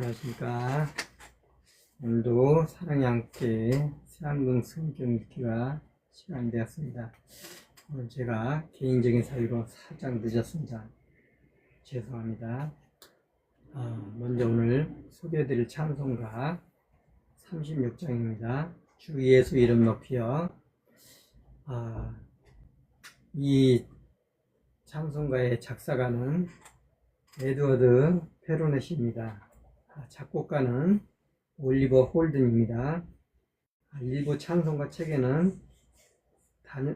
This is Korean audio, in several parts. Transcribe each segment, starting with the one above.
안녕하십니까. 오늘도 사랑이 함께 새한국 성경 읽기가 시간이 되었습니다. 오늘 제가 개인적인 사유로 살짝 늦었습니다. 죄송합니다. 먼저 오늘 소개해드릴 찬송가 36장입니다. 주 예수 이름 높이여. 이 찬송가의 작사가는 에드워드 페로넷입니다. 작곡가는 올리버 홀든입니다. 일부 찬송가 책에는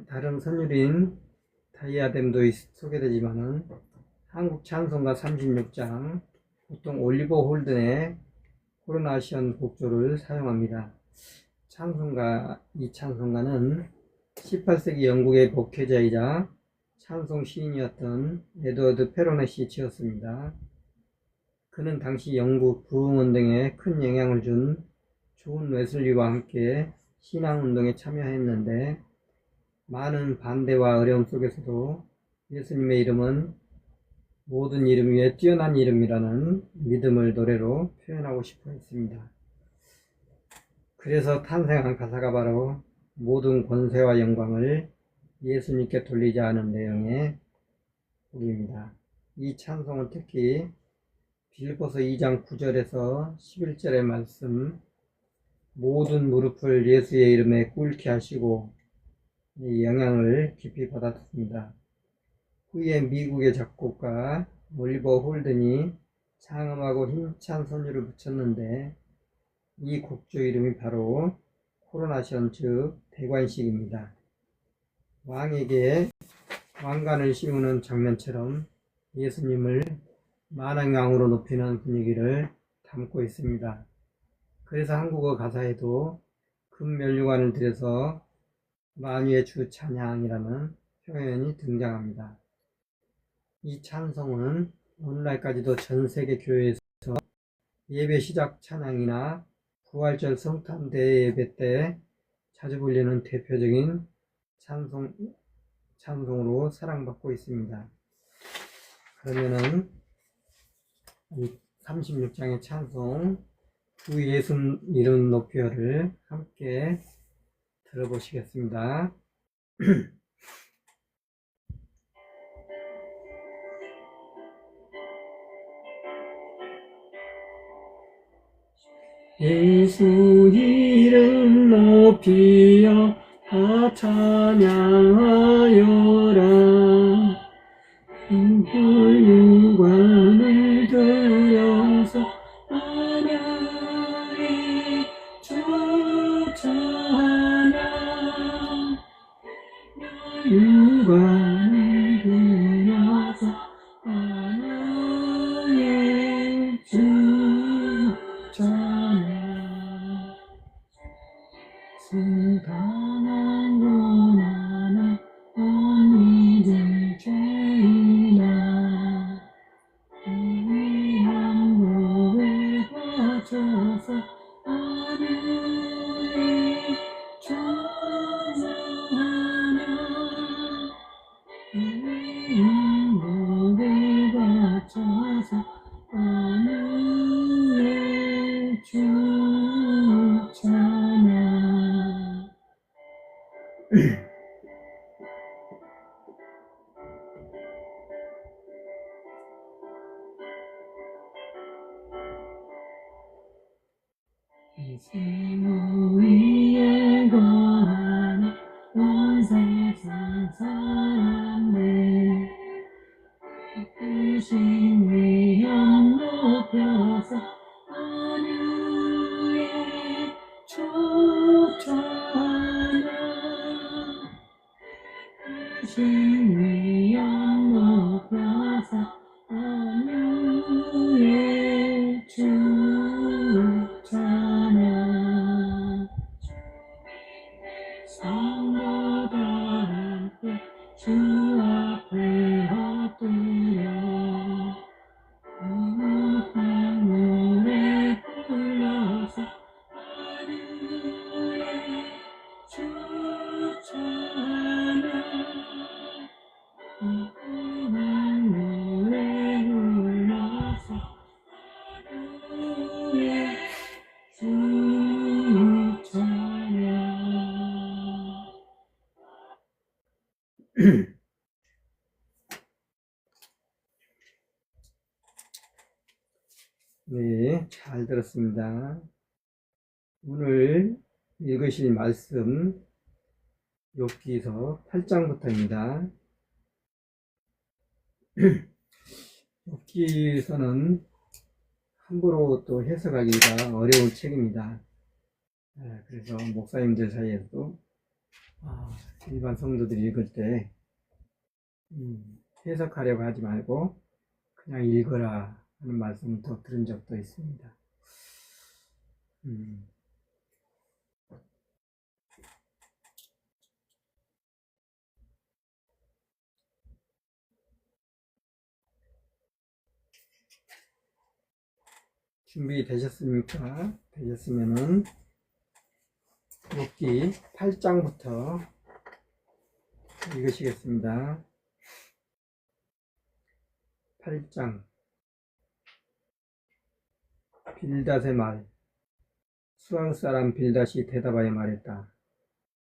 다른 선율인 다이아뎀도 소개되지만은 한국 찬송가 36장 보통 올리버 홀든의 코로나시언 곡조를 사용합니다. 이 찬송가는 18세기 영국의 목회자이자 찬송 시인이었던 에드워드 페로넷이 지었습니다. 그는 당시 영국 부흥운동에 큰 영향을 준 존 웨슬리와 함께 신앙운동에 참여했는데 많은 반대와 어려움 속에서도 예수님의 이름은 모든 이름 위에 뛰어난 이름이라는 믿음을 노래로 표현하고 싶어 했습니다. 그래서 탄생한 가사가 바로 모든 권세와 영광을 예수님께 돌리자 하는 내용의 곡입니다. 이 찬송은 특히 빌립보서 2장 9절에서 11절의 말씀 모든 무릎을 예수의 이름에 꿇게 하시고 이 영향을 깊이 받았습니다. 후에 미국의 작곡가 올리버 홀든이 장엄하고 힘찬 선율을 붙였는데 이 곡조 이름이 바로 코로나션 즉 대관식입니다. 왕에게 왕관을 씌우는 장면처럼 예수님을 만왕왕으로 높이는 분위기를 담고 있습니다. 그래서 한국어 가사에도 금면류관을 들여서 만유의 주 찬양이라는 표현이 등장합니다. 이 찬송은 오늘날까지도 전 세계 교회에서 예배 시작 찬양이나 부활절 성탄 대예배 때 자주 불리는 대표적인 찬송으로 사랑받고 있습니다. 그러면은 이 36장의 찬송 주 예수 이름 높여를 함께 들어보시겠습니다. 예수 이름 높이여 다 찬양하여라. 율관을 들여서 하나의 주 찬양. 율관을 들여서 하나의 주 찬양. 수당한 고난은 언니들 죄이나 이 항목에 바쳐서 하늘의 찬양하나. 이 항목에 바쳐서 하늘의 주 찬양. 예수 위에 거하는 온 세상 사람들 크신 위엄 높여서 하늘의 주 찬양. 크신 위엄 높여서 하늘의 주 찬양. 성도들 함께 주 앞에 엎드려 노래 불러서 하늘의 주 찬양. 되었습니다. 오늘 읽으실 말씀 욥기서 8장부터입니다. 욥기서는 함부로 또 해석하기가 어려운 책입니다. 그래서 목사님들 사이에서도 일반 성도들이 읽을 때 해석하려고 하지 말고 그냥 읽어라 하는 말씀을 더 들은 적도 있습니다. 준비되셨습니까? 되셨으면은 욥기 8장부터 읽으시겠습니다. 8장. 빌닷의 말. 수왕 사람 빌닷이 대답하여 말했다.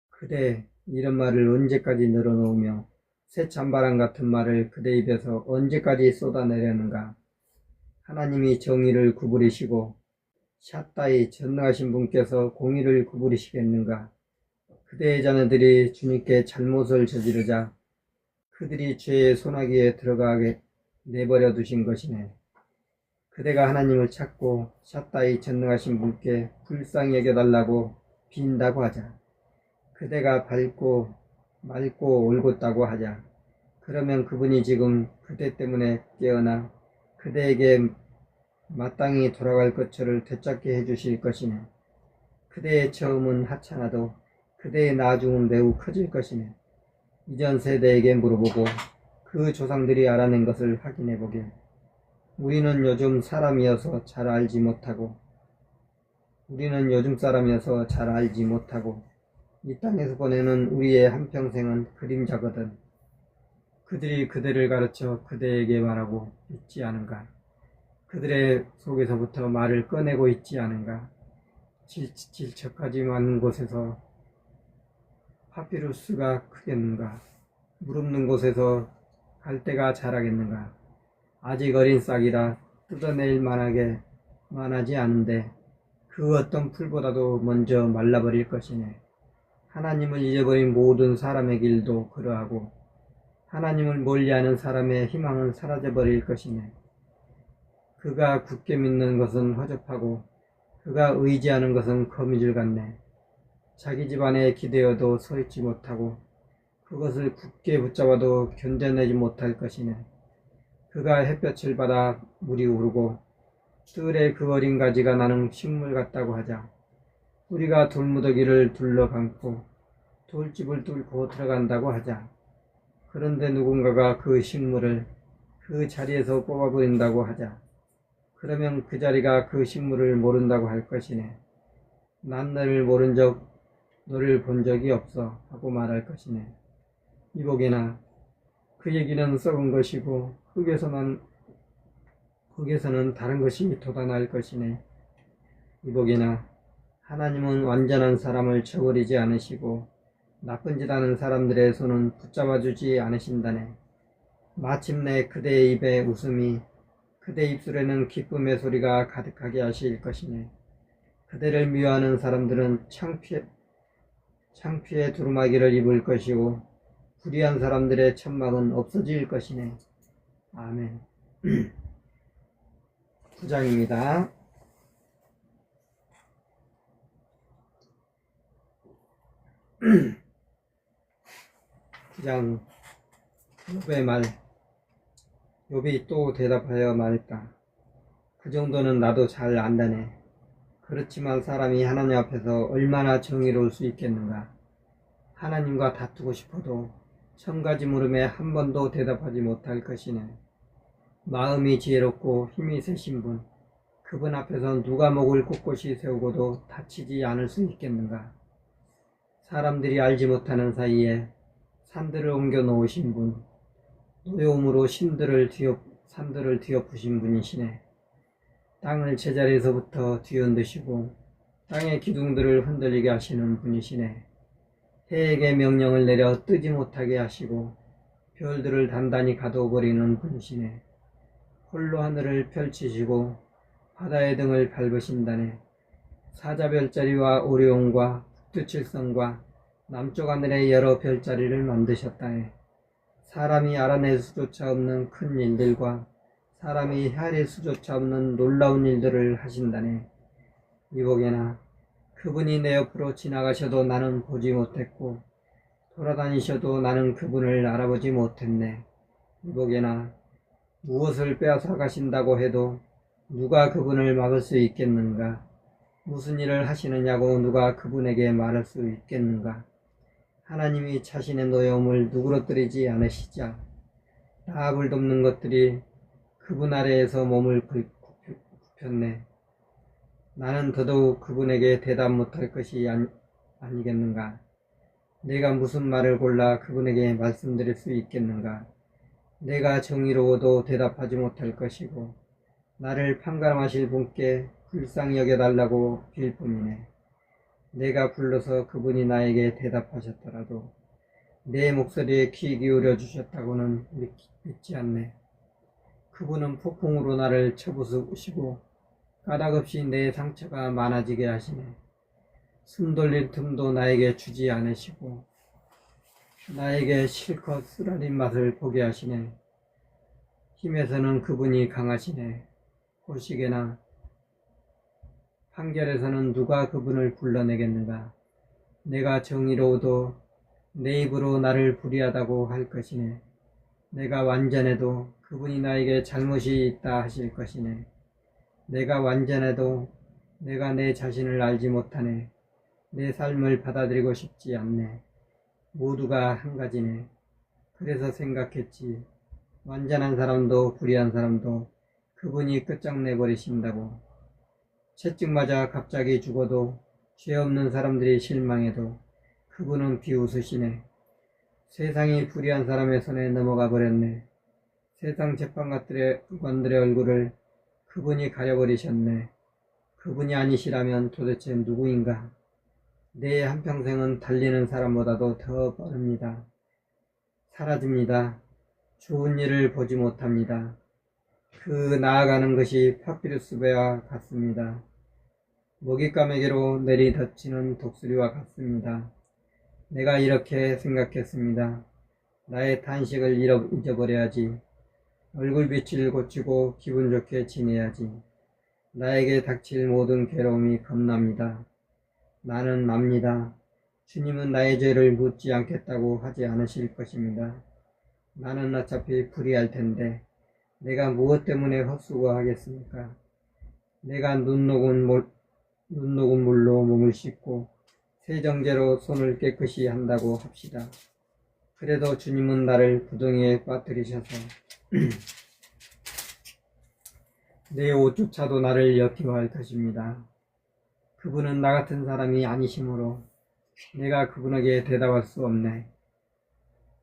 그대 이런 말을 언제까지 늘어놓으며 새 찬바람 같은 말을 그대 입에서 언제까지 쏟아내려는가? 하나님이 정의를 구부리시고 샷다이 전능하신 분께서 공의를 구부리시겠는가? 그대의 자녀들이 주님께 잘못을 저지르자 그들이 죄의 소나기에 들어가게 내버려 두신 것이네. 그대가 하나님을 찾고 샷다이 전능하신 분께 불쌍히 여겨달라고 빈다고 하자. 그대가 맑고 올곧다고 하자. 그러면 그분이 지금 그대 때문에 깨어나 그대에게 마땅히 돌아갈 것처를 되찾게 해주실 것이네. 그대의 처음은 하찮아도 그대의 나중은 매우 커질 것이네. 이전 세대에게 물어보고 그 조상들이 알아낸 것을 확인해보게. 우리는 요즘 사람이어서 잘 알지 못하고 이 땅에서 보내는 우리의 한평생은 그림자거든. 그들이 그대를 가르쳐 그대에게 말하고 있지 않은가? 그들의 속에서부터 말을 꺼내고 있지 않은가? 질척하지 않은 곳에서 파피루스가 크겠는가? 무릎는 곳에서 갈대가 자라겠는가? 아직 어린 싹이라 뜯어낼 만하지 않은데 그 어떤 풀보다도 먼저 말라버릴 것이네. 하나님을 잊어버린 모든 사람의 길도 그러하고 하나님을 멀리하는 사람의 희망은 사라져버릴 것이네. 그가 굳게 믿는 것은 허접하고 그가 의지하는 것은 거미줄 같네. 자기 집안에 기대어도 서 있지 못하고 그것을 굳게 붙잡아도 견뎌내지 못할 것이네. 그가 햇볕을 받아 물이 오르고 뜰에 그 어린 가지가 나는 식물 같다고 하자. 우리가 돌무더기를 둘러감고 돌집을 뚫고 들어간다고 하자. 그런데 누군가가 그 식물을 그 자리에서 뽑아버린다고 하자. 그러면 그 자리가 그 식물을 모른다고 할 것이네. 난 너를 너를 본 적이 없어 하고 말할 것이네. 이보게나 그 얘기는 썩은 것이고 흙에서는 다른 것이 돋아날 것이네. 이보게나 하나님은 완전한 사람을 쳐버리지 않으시고 나쁜 짓 하는 사람들의 손은 붙잡아주지 않으신다네. 마침내 그대의 입에 웃음이 그대 입술에는 기쁨의 소리가 가득하게 하실 것이네. 그대를 미워하는 사람들은 창피의 두루마기를 입을 것이고 불의한 사람들의 천막은 없어질 것이네. 아멘. 9장입니다. 구장 욥의 말. 욥이 또 대답하여 말했다. 그 정도는 나도 잘 안다네. 그렇지만 사람이 하나님 앞에서 얼마나 정의로울 수 있겠는가. 하나님과 다투고 싶어도 1000가지 물음에 한 번도 대답하지 못할 것이네. 마음이 지혜롭고 힘이 세신 분, 그분 앞에서 누가 목을 꼿꼿이 세우고도 다치지 않을 수 있겠는가. 사람들이 알지 못하는 사이에 산들을 옮겨 놓으신 분, 노여움으로 산들을 뒤엎으신 분이시네. 땅을 제자리에서부터 뒤흔드시고 땅의 기둥들을 흔들리게 하시는 분이시네. 해에게 명령을 내려 뜨지 못하게 하시고 별들을 단단히 가둬버리는 분이시네. 홀로 하늘을 펼치시고 바다의 등을 밟으신다네. 사자별자리와 오리온과 북두칠성과 남쪽 하늘의 여러 별자리를 만드셨다네. 사람이 알아낼 수조차 없는 큰 일들과 사람이 헤아릴 수조차 없는 놀라운 일들을 하신다네. 이보게나 그분이 내 옆으로 지나가셔도 나는 보지 못했고 돌아다니셔도 나는 그분을 알아보지 못했네. 이보게나 무엇을 빼앗아 가신다고 해도 누가 그분을 막을 수 있겠는가? 무슨 일을 하시느냐고 누가 그분에게 말할 수 있겠는가? 하나님이 자신의 노여움을 누그러뜨리지 않으시자 나합을 돕는 것들이 그분 아래에서 몸을 굽혔네. 나는 더더욱 그분에게 대답 못할 것이 아니겠는가? 내가 무슨 말을 골라 그분에게 말씀드릴 수 있겠는가? 내가 정의로워도 대답하지 못할 것이고 나를 판가름하실 분께 불쌍히 여겨달라고 빌 뿐이네. 내가 불러서 그분이 나에게 대답하셨더라도 내 목소리에 귀 기울여 주셨다고는 믿지 않네. 그분은 폭풍으로 나를 쳐부수시고 까닭없이 내 상처가 많아지게 하시네. 숨 돌릴 틈도 나에게 주지 않으시고 나에게 실컷 쓰라린 맛을 보게 하시네. 힘에서는 그분이 강하시네. 보시게나 판결에서는 누가 그분을 불러내겠는가? 내가 정의로워도 내 입으로 나를 불의하다고 할 것이네. 내가 완전해도 그분이 나에게 잘못이 있다 하실 것이네. 내가 완전해도 내가 내 자신을 알지 못하네. 내 삶을 받아들이고 싶지 않네. 모두가 한 가지네. 그래서 생각했지. 완전한 사람도 불의한 사람도 그분이 끝장내버리신다고. 채찍 맞아 갑자기 죽어도 죄 없는 사람들이 실망해도 그분은 비웃으시네. 세상이 불의한 사람의 손에 넘어가 버렸네. 세상 재판관들의 얼굴을 그분이 가려버리셨네. 그분이 아니시라면 도대체 누구인가? 내 한평생은 달리는 사람보다도 더 빠릅니다. 사라집니다. 좋은 일을 보지 못합니다. 그 나아가는 것이 파피루스배와 같습니다. 먹잇감에게로 내리덮치는 독수리와 같습니다. 내가 이렇게 생각했습니다. 나의 탄식을 잊어버려야지. 얼굴빛을 고치고 기분 좋게 지내야지. 나에게 닥칠 모든 괴로움이 겁납니다. 나는 납니다. 주님은 나의 죄를 묻지 않겠다고 하지 않으실 것입니다. 나는 어차피 불의할 텐데 내가 무엇 때문에 헛수고하겠습니까? 내가 눈 녹은 물로 몸을 씻고 세정제로 손을 깨끗이 한다고 합시다. 그래도 주님은 나를 구덩이에 빠뜨리셔서 내 옷조차도 나를 역겨워할 것입니다. 그분은 나 같은 사람이 아니시므로 내가 그분에게 대답할 수 없네.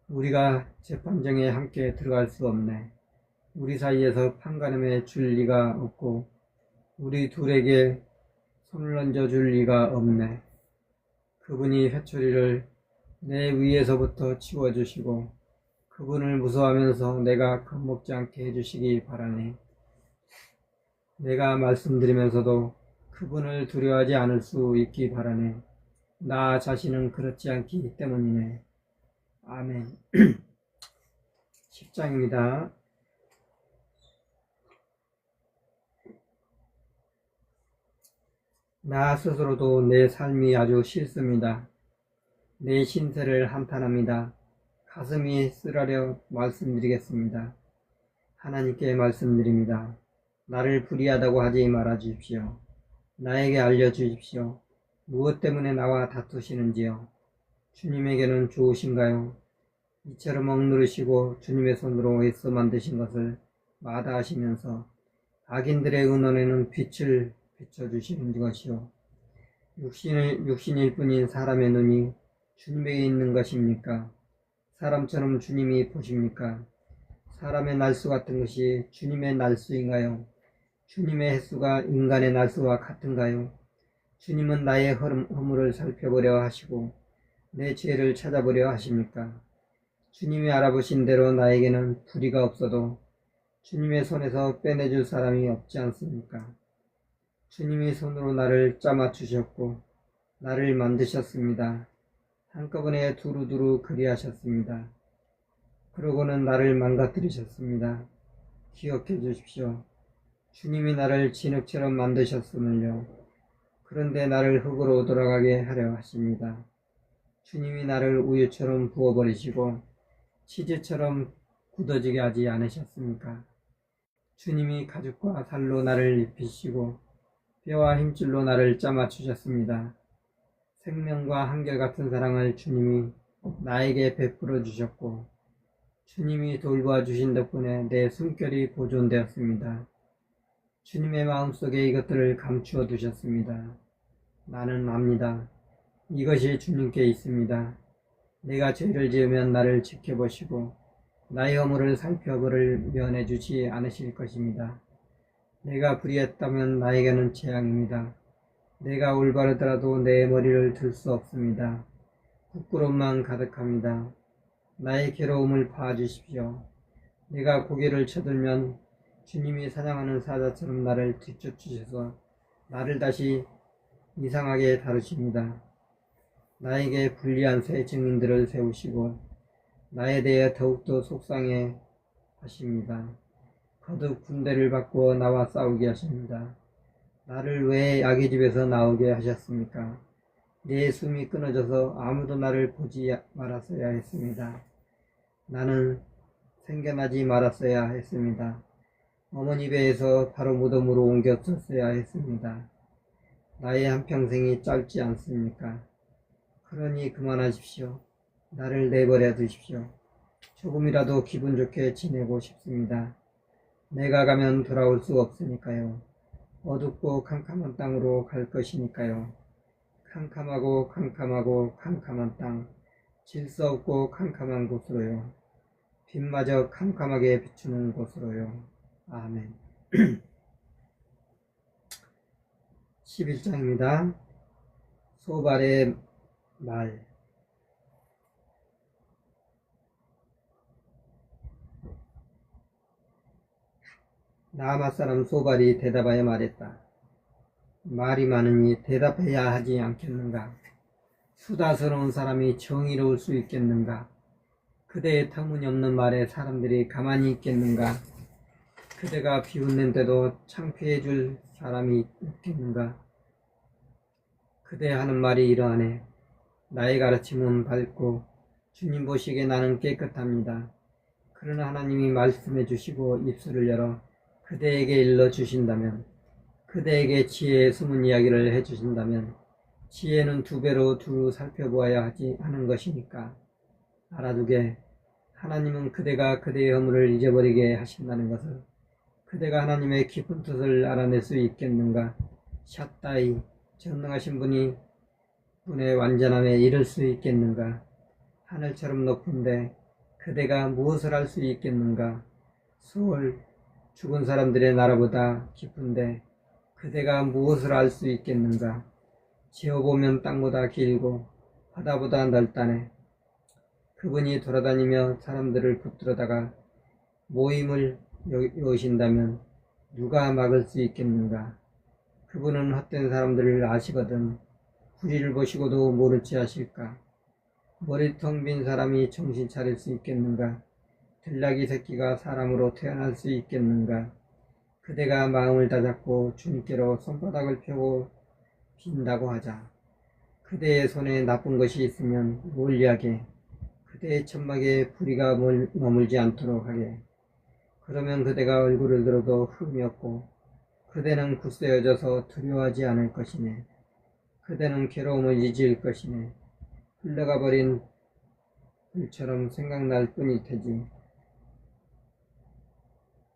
우리가 재판정에 함께 들어갈 수 없네. 우리 사이에서 판가름해 줄 리가 없고 우리 둘에게 손을 얹어 줄 리가 없네. 그분이 회초리를 내 위에서부터 치워주시고 그분을 무서워하면서 내가 겁먹지 않게 해주시기 바라네. 내가 말씀드리면서도 그분을 두려워하지 않을 수 있기 바라네. 나 자신은 그렇지 않기 때문이네. 아멘. 10장입니다. 나 스스로도 내 삶이 아주 싫습니다. 내 신세를 한탄합니다. 가슴이 쓰라려 말씀드리겠습니다. 하나님께 말씀드립니다. 나를 불의하다고 하지 말아 주십시오. 나에게 알려주십시오. 무엇 때문에 나와 다투시는지요? 주님에게는 좋으신가요? 이처럼 억누르시고 주님의 손으로 애써 만드신 것을 마다하시면서 악인들의 은원에는 빛을 비춰주시는 것이요. 육신일 뿐인 사람의 눈이 주님에게 있는 것입니까? 사람처럼 주님이 보십니까? 사람의 날수 같은 것이 주님의 날수인가요? 주님의 횟수가 인간의 날수와 같은가요? 주님은 나의 허물을 살펴보려 하시고 내 죄를 찾아보려 하십니까? 주님이 알아보신 대로 나에게는 불의가 없어도 주님의 손에서 빼내줄 사람이 없지 않습니까? 주님이 손으로 나를 짜맞추셨고 나를 만드셨습니다. 한꺼번에 두루두루 그리하셨습니다. 그러고는 나를 망가뜨리셨습니다. 기억해 주십시오. 주님이 나를 진흙처럼 만드셨음을요. 그런데 나를 흙으로 돌아가게 하려 하십니다. 주님이 나를 우유처럼 부어버리시고 치즈처럼 굳어지게 하지 않으셨습니까? 주님이 가죽과 살로 나를 입히시고 뼈와 힘줄로 나를 짜맞추셨습니다. 생명과 한결같은 사랑을 주님이 나에게 베풀어 주셨고 주님이 돌보아 주신 덕분에 내 숨결이 보존되었습니다. 주님의 마음속에 이것들을 감추어 두셨습니다. 나는 압니다. 이것이 주님께 있습니다. 내가 죄를 지으면 나를 지켜보시고 나의 허물을 살펴보를 면해 주지 않으실 것입니다. 내가 불의했다면 나에게는 재앙입니다. 내가 올바르더라도 내 머리를 들 수 없습니다. 부끄러움만 가득합니다. 나의 괴로움을 봐주십시오. 내가 고개를 쳐들면 주님이 사냥하는 사자처럼 나를 뒤쫓으셔서 나를 다시 이상하게 다루십니다. 나에게 불리한 새 증인들을 세우시고 나에 대해 더욱더 속상해 하십니다. 거듭 군대를 바꾸어 나와 싸우게 하십니다. 나를 왜 악의 집에서 나오게 하셨습니까? 내 숨이 끊어져서 아무도 나를 보지 말았어야 했습니다. 나는 생겨나지 말았어야 했습니다. 어머니 배에서 바로 무덤으로 옮겼었어야 했습니다. 나의 한평생이 짧지 않습니까? 그러니 그만하십시오. 나를 내버려 두십시오. 조금이라도 기분 좋게 지내고 싶습니다. 내가 가면 돌아올 수 없으니까요. 어둡고 캄캄한 땅으로 갈 것이니까요. 캄캄하고 캄캄하고 캄캄한 땅, 질서 없고 캄캄한 곳으로요. 빛마저 캄캄하게 비추는 곳으로요. 아멘. 11장입니다. 소발의 말. 나아마 사람 소발이 대답하여 말했다. 말이 많으니 대답해야 하지 않겠는가? 수다스러운 사람이 정의로울 수 있겠는가? 그대의 터무니없는 말에 사람들이 가만히 있겠는가? 그대가 비웃는데도 창피해 줄 사람이 있겠는가? 그대 하는 말이 이러하네. 나의 가르침은 밝고 주님 보시기에 나는 깨끗합니다. 그러나 하나님이 말씀해 주시고 입술을 열어 그대에게 일러 주신다면, 그대에게 지혜의 숨은 이야기를 해 주신다면 지혜는 두 배로 두루 살펴보아야 하는 것이니까 알아두게. 하나님은 그대가 그대의 허물을 잊어버리게 하신다는 것을, 그대가 하나님의 깊은 뜻을 알아낼 수 있겠는가? 샷다이, 전능하신 분의 완전함에 이를 수 있겠는가? 하늘처럼 높은데 그대가 무엇을 할 수 있겠는가? 수월, 죽은 사람들의 나라보다 깊은데 그대가 무엇을 알 수 있겠는가? 지어보면 땅보다 길고 바다보다 넓다네. 그분이 돌아다니며 사람들을 붙들어다가 모임을 여신다면 누가 막을 수 있겠는가? 그분은 헛된 사람들을 아시거든 구리를 보시고도 모른 체 하실까? 머리통 빈 사람이 정신 차릴 수 있겠는가? 들나귀 새끼가 사람으로 태어날 수 있겠는가? 그대가 마음을 다잡고 주님께로 손바닥을 펴고 빈다고 하자. 그대의 손에 나쁜 것이 있으면 멀리하게, 그대의 천막에 불의가 머물지 않도록 하게. 그러면 그대가 얼굴을 들어도 흠이 없고 그대는 굳세어져서 두려워하지 않을 것이네. 그대는 괴로움을 잊을 것이네. 흘러가 버린 불처럼 생각날 뿐일 테지.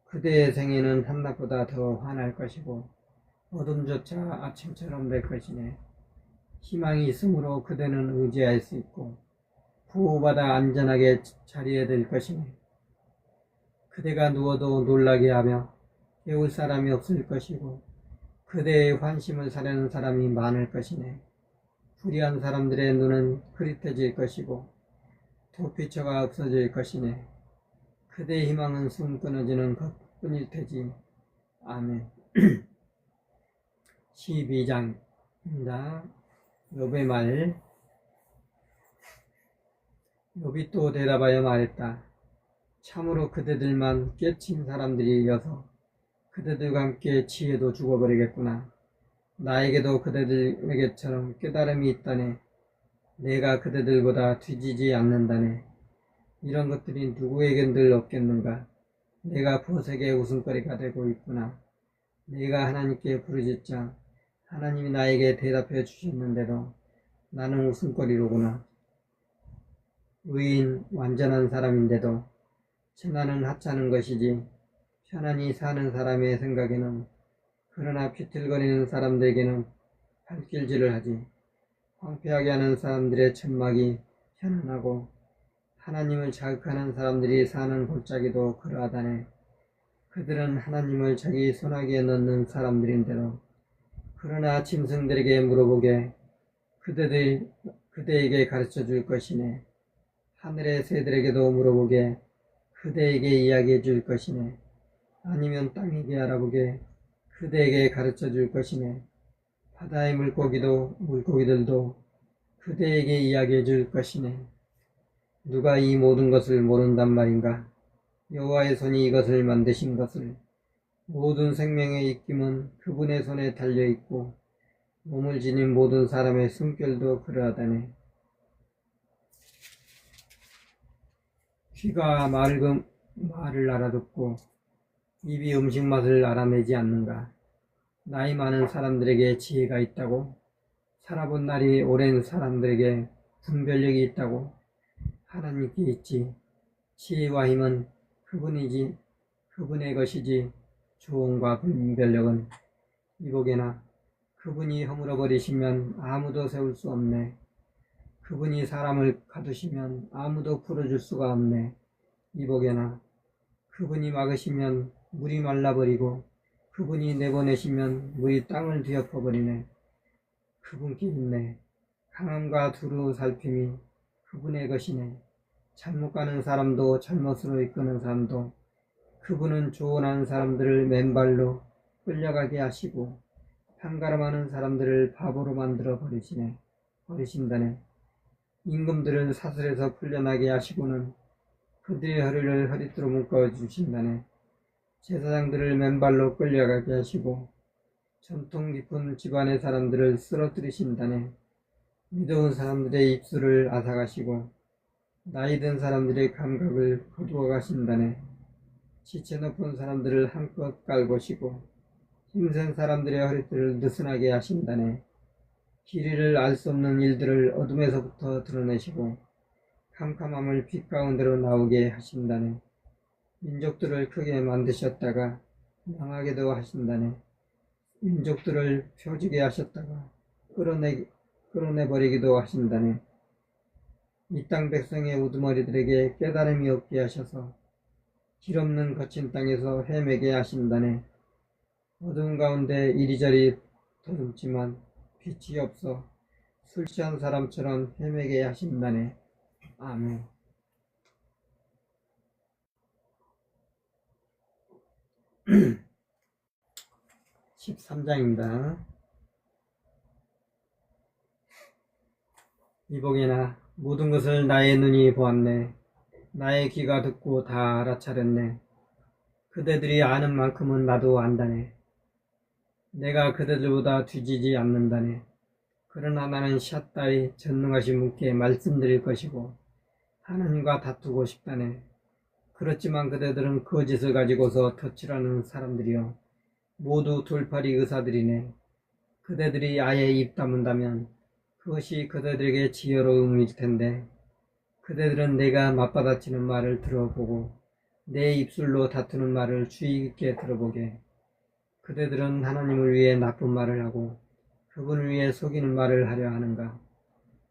그대의 생애는 한낮보다 더 환할 것이고 어둠조차 아침처럼 될 것이네. 희망이 있으므로 그대는 의지할 수 있고 보호받아 안전하게 자리에 들 것이네. 그대가 누워도 놀라게 하며 깨울 사람이 없을 것이고 그대의 환심을 사려는 사람이 많을 것이네. 불의한 사람들의 눈은 흐릿해질 것이고 도피처가 없어질 것이네. 그대의 희망은 숨 끊어지는 것뿐일 테지. 아멘. 12장입니다. 욥의 말. 욥이 또 대답하여 말했다. 참으로 그대들만 깨친 사람들이어서 그대들과 함께 지혜도 죽어버리겠구나. 나에게도 그대들에게처럼 깨달음이 있다네. 내가 그대들보다 뒤지지 않는다네. 이런 것들이 누구에겐들 없겠는가. 내가 보색의 웃음거리가 되고 있구나. 내가 하나님께 부르짖자 하나님이 나에게 대답해 주셨는데도 나는 웃음거리로구나. 의인 완전한 사람인데도 천하는 하찮은 것이지 편안히 사는 사람의 생각에는, 그러나 비틀거리는 사람들에게는 발길질을 하지. 황폐하게 하는 사람들의 천막이 편안하고 하나님을 자극하는 사람들이 사는 골짜기도 그러하다네. 그들은 하나님을 자기 손아귀에 넣는 사람들인데도, 그러나 짐승들에게 물어보게 그대에게 가르쳐 줄 것이네. 하늘의 새들에게도 물어보게 그대에게 이야기해 줄 것이네. 아니면 땅에게 알아보게 그대에게 가르쳐 줄 것이네. 바다의 물고기들도 그대에게 이야기해 줄 것이네. 누가 이 모든 것을 모른단 말인가? 여호와의 손이 이것을 만드신 것을. 모든 생명의 입김은 그분의 손에 달려있고 몸을 지닌 모든 사람의 숨결도 그러하다네. 귀가 말을 알아듣고 입이 음식 맛을 알아내지 않는가? 나이 많은 사람들에게 지혜가 있다고, 살아본 날이 오랜 사람들에게 분별력이 있다고. 하나님께 있지. 지혜와 힘은 그분의 것이지 조언과 분별력은 이보게나 그분이 허물어 버리시면 아무도 세울 수 없네. 그분이 사람을 가두시면 아무도 풀어줄 수가 없네. 이보게나 그분이 막으시면 물이 말라버리고 그분이 내보내시면 물이 땅을 뒤엎어버리네. 그분께 있네. 강함과 두루 살핌이 그분의 것이네. 잘못 가는 사람도 잘못으로 이끄는 사람도 그분은 조언하는 사람들을 맨발로 끌려가게 하시고 판가름하는 사람들을 바보로 만들어 버리신다네. 임금들을 사슬에서 풀려나게 하시고는 그들의 허리를 허리띠로 묶어주신다네. 제사장들을 맨발로 끌려가게 하시고 전통 깊은 집안의 사람들을 쓰러뜨리신다네. 믿어온 사람들의 입술을 앗아가시고 나이든 사람들의 감각을 거두어 가신다네. 지체 높은 사람들을 한껏 깔보시고 힘센 사람들의 허리띠를 느슨하게 하신다네. 길이를 알 수 없는 일들을 어둠에서부터 드러내시고 캄캄함을 빛 가운데로 나오게 하신다네. 민족들을 크게 만드셨다가 망하게도 하신다네. 민족들을 표지게 하셨다가 끌어내버리기도 하신다네. 이 땅 백성의 우두머리들에게 깨달음이 없게 하셔서 길 없는 거친 땅에서 헤매게 하신다네. 어두운 가운데 이리저리 더듬지만 빛이 없어 술 취한 사람처럼 헤매게 하신다네. 아멘. 13장입니다. 이보게나 모든 것을 나의 눈이 보았네. 나의 귀가 듣고 다 알아차렸네. 그대들이 아는 만큼은 나도 안다네. 내가 그대들보다 뒤지지 않는다네. 그러나 나는 샷다이 전능하신 분께 말씀드릴 것이고 하나님과 다투고 싶다네. 그렇지만 그대들은 거짓을 가지고서 덧칠하는 사람들이여 모두 돌팔이 의사들이네. 그대들이 아예 입 다문다면 그것이 그대들에게 지혜로움일 텐데, 그대들은 내가 맞받아치는 말을 들어보고 내 입술로 다투는 말을 주의 깊게 들어보게. 그대들은 하나님을 위해 나쁜 말을 하고 그분을 위해 속이는 말을 하려 하는가?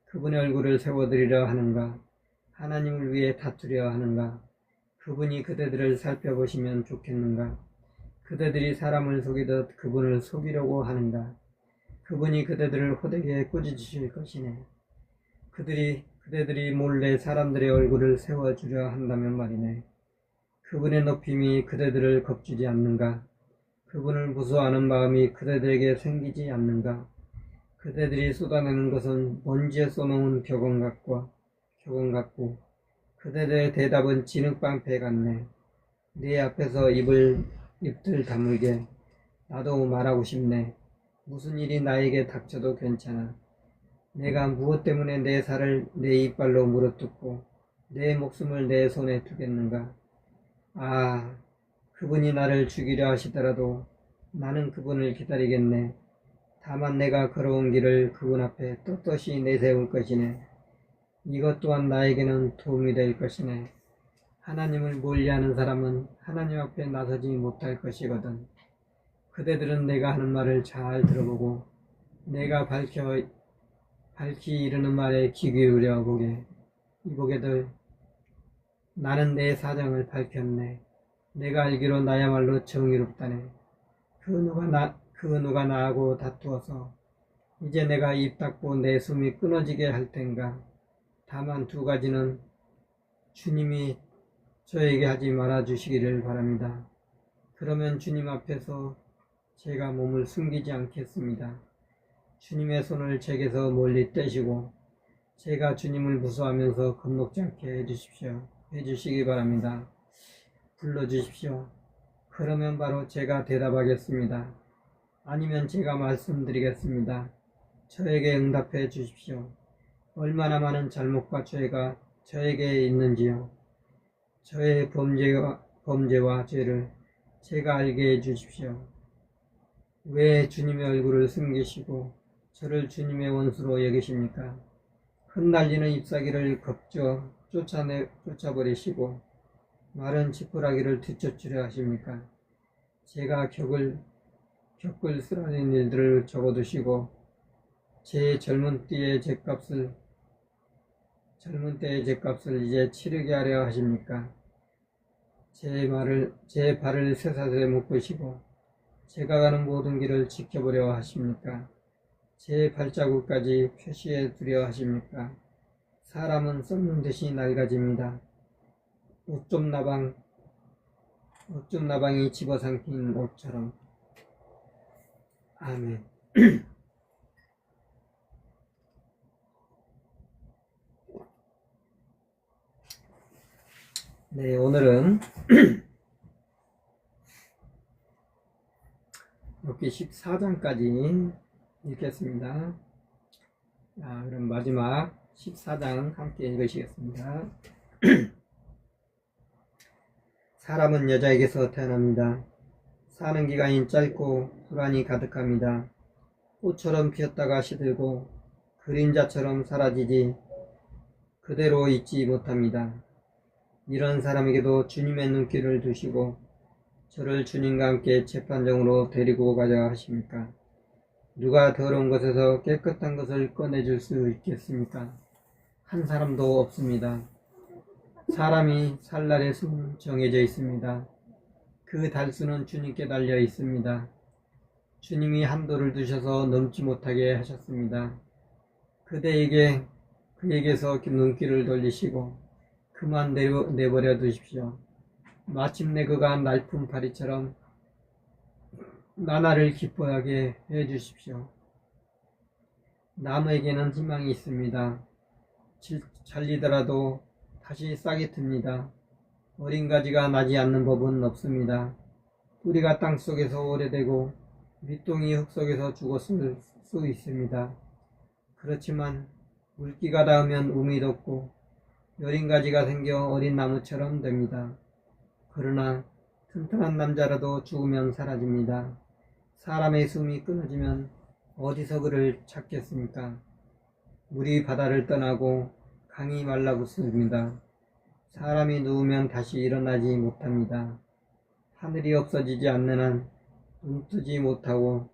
그분의 얼굴을 세워드리려 하는가? 하나님을 위해 다투려 하는가? 그분이 그대들을 살펴보시면 좋겠는가? 그대들이 사람을 속이듯 그분을 속이려고 하는가? 그분이 그대들을 호되게 꾸짖으실 것이네. 그대들이 몰래 사람들의 얼굴을 세워주려 한다면 말이네. 그분의 높임이 그대들을 겁주지 않는가? 그분을 무서워하는 마음이 그대들에게 생기지 않는가? 그대들이 쏟아내는 것은 먼지에 쏘놓은 격언 같고 그대들의 대답은 진흙방패 같네. 네 앞에서 입들 다물게 나도 말하고 싶네. 무슨 일이 나에게 닥쳐도 괜찮아. 내가 무엇 때문에 내 살을 내 이빨로 물어뜯고 내 목숨을 내 손에 두겠는가? 아, 그분이 나를 죽이려 하시더라도 나는 그분을 기다리겠네. 다만 내가 걸어온 길을 그분 앞에 떳떳이 내세울 것이네. 이것 또한 나에게는 도움이 될 것이네. 하나님을 멀리하는 사람은 하나님 앞에 나서지 못할 것이거든. 그대들은 내가 하는 말을 잘 들어보고 내가 밝히 이르는 말에 귀 기울여 이보게들 나는 내 사정을 밝혔네. 내가 알기로 나야말로 정의롭다네. 그 누가 나하고 다투어서 이제 내가 입 닫고 내 숨이 끊어지게 할 텐가. 다만 두 가지는 주님이 저에게 하지 말아 주시기를 바랍니다. 그러면 주님 앞에서 제가 몸을 숨기지 않겠습니다. 주님의 손을 제게서 멀리 떼시고 제가 주님을 무서워하면서 겁먹지 않게 해주시기 바랍니다. 불러주십시오. 그러면 바로 제가 대답하겠습니다. 아니면 제가 말씀드리겠습니다. 저에게 응답해 주십시오. 얼마나 많은 잘못과 죄가 저에게 있는지요. 저의 범죄와 죄를 제가 알게 해 주십시오. 왜 주님의 얼굴을 숨기시고 저를 주님의 원수로 여기십니까? 흩날리는 잎사귀를 쫓아버리시고 마른 지푸라기를 뒤쫓으려 하십니까? 제가 겪을 쓰라린 일들을 적어두시고 제 젊은 때의 죗값을 이제 치르게 하려 하십니까? 제 발을 쇠사슬에 묶으시고 제가 가는 모든 길을 지켜보려 하십니까? 제 발자국까지 표시해 두려 하십니까? 사람은 썩는 듯이 낡아집니다. 옷좀 나방이 집어삼킨 옷처럼. 아멘. 네, 오늘은 이렇게 14장까지 읽겠습니다. 자, 그럼 마지막 14장 함께 읽으시겠습니다. 사람은 여자에게서 태어납니다. 사는 기간이 짧고 불안이 가득합니다. 꽃처럼 피었다가 시들고 그림자처럼 사라지지 그대로 있지 못합니다. 이런 사람에게도 주님의 눈길을 두시고 저를 주님과 함께 재판정으로 데리고 가자 하십니까? 누가 더러운 것에서 깨끗한 것을 꺼내줄 수 있겠습니까? 한 사람도 없습니다. 사람이 살 날의 수는 정해져 있습니다. 그 달수는 주님께 달려 있습니다. 주님이 한도를 두셔서 넘지 못하게 하셨습니다. 그에게서 눈길을 돌리시고 그만 내버려 두십시오. 마침내 그가 날품 파리처럼 나날을 기뻐하게 해주십시오. 나무에게는 희망이 있습니다. 잘리더라도 다시 싹이 틉니다. 어린 가지가 나지 않는 법은 없습니다. 뿌리가 땅속에서 오래되고 밑동이 흙속에서 죽었을 수 있습니다. 그렇지만 물기가 닿으면 움이 돋고 여린 가지가 생겨 어린 나무처럼 됩니다. 그러나 튼튼한 남자라도 죽으면 사라집니다. 사람의 숨이 끊어지면 어디서 그를 찾겠습니까? 물이 바다를 떠나고 강이 말라붙습니다. 사람이 누우면 다시 일어나지 못합니다. 하늘이 없어지지 않는 한 눈뜨지 못하고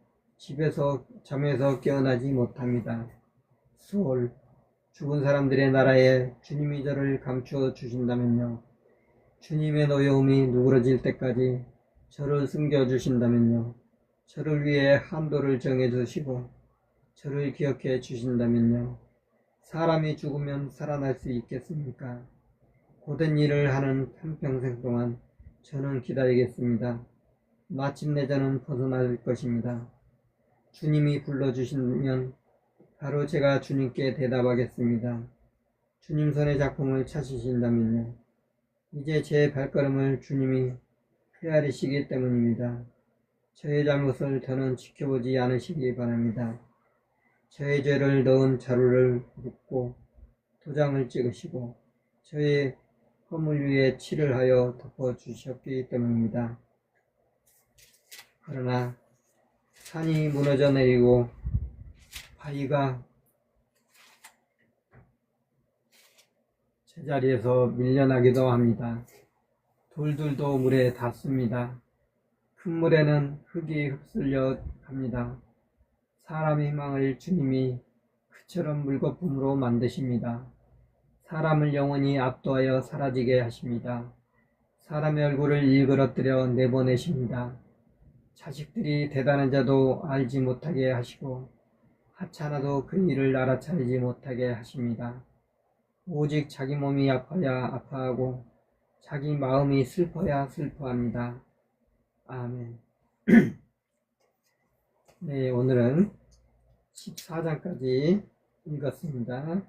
잠에서 깨어나지 못합니다. 수월 죽은 사람들의 나라에 주님이 저를 감추어 주신다면요. 주님의 노여움이 누그러질 때까지 저를 숨겨주신다면요. 저를 위해 한도를 정해주시고 저를 기억해 주신다면요. 사람이 죽으면 살아날 수 있겠습니까? 고된 일을 하는 한평생 동안 저는 기다리겠습니다. 마침내 저는 벗어날 것입니다. 주님이 불러주시면 바로 제가 주님께 대답하겠습니다. 주님 손의 작품을 찾으신다면요. 이제 제 발걸음을 주님이 헤아리시기 때문입니다. 저의 잘못을 더는 지켜보지 않으시기 바랍니다. 저의 죄를 넣은 자루를 묶고 도장을 찍으시고 저의 허물 위에 칠을 하여 덮어주셨기 때문입니다. 그러나 산이 무너져 내리고 바위가 제자리에서 밀려나기도 합니다. 돌들도 물에 닿습니다. 큰 물에는 흙이 휩쓸려 갑니다. 사람의 희망을 주님이 그처럼 물거품으로 만드십니다. 사람을 영원히 압도하여 사라지게 하십니다. 사람의 얼굴을 일그러뜨려 내보내십니다. 자식들이 대단한 자도 알지 못하게 하시고 하찮아도 그 일을 알아차리지 못하게 하십니다. 오직 자기 몸이 아파야 아파하고 자기 마음이 슬퍼야 슬퍼합니다. 아멘. 네, 오늘은 14장까지 읽었습니다.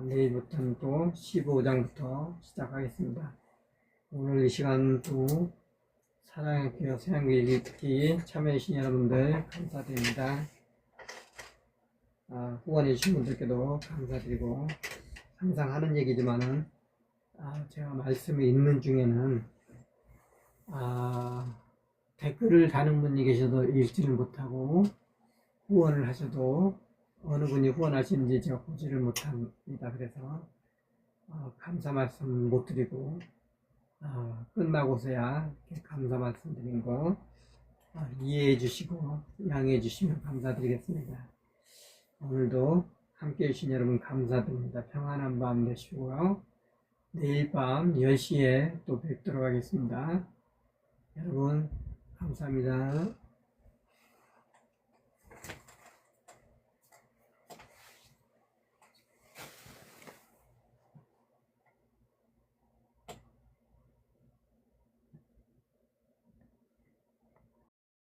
내일부터는 또 15장부터 시작하겠습니다. 오늘 이 시간도 사랑의 교회 새한글 읽기 참여해주신 여러분들 감사드립니다. 후원해주신 분들께도 감사드리고, 항상 하는 얘기지만은 제가 말씀을 읽는 중에는 댓글을 다는 분이 계셔도 읽지를 못하고 후원을 하셔도 어느 분이 후원하시는지 제가 보지를 못합니다. 그래서 감사 말씀 못 드리고 끝나고서야 감사 말씀 드린 거 이해해 주시고 양해해 주시면 감사드리겠습니다. 오늘도 함께 해주신 여러분 감사드립니다. 평안한 밤 되시고요. 내일 밤 10시에 또 뵙도록 하겠습니다. 여러분 감사합니다.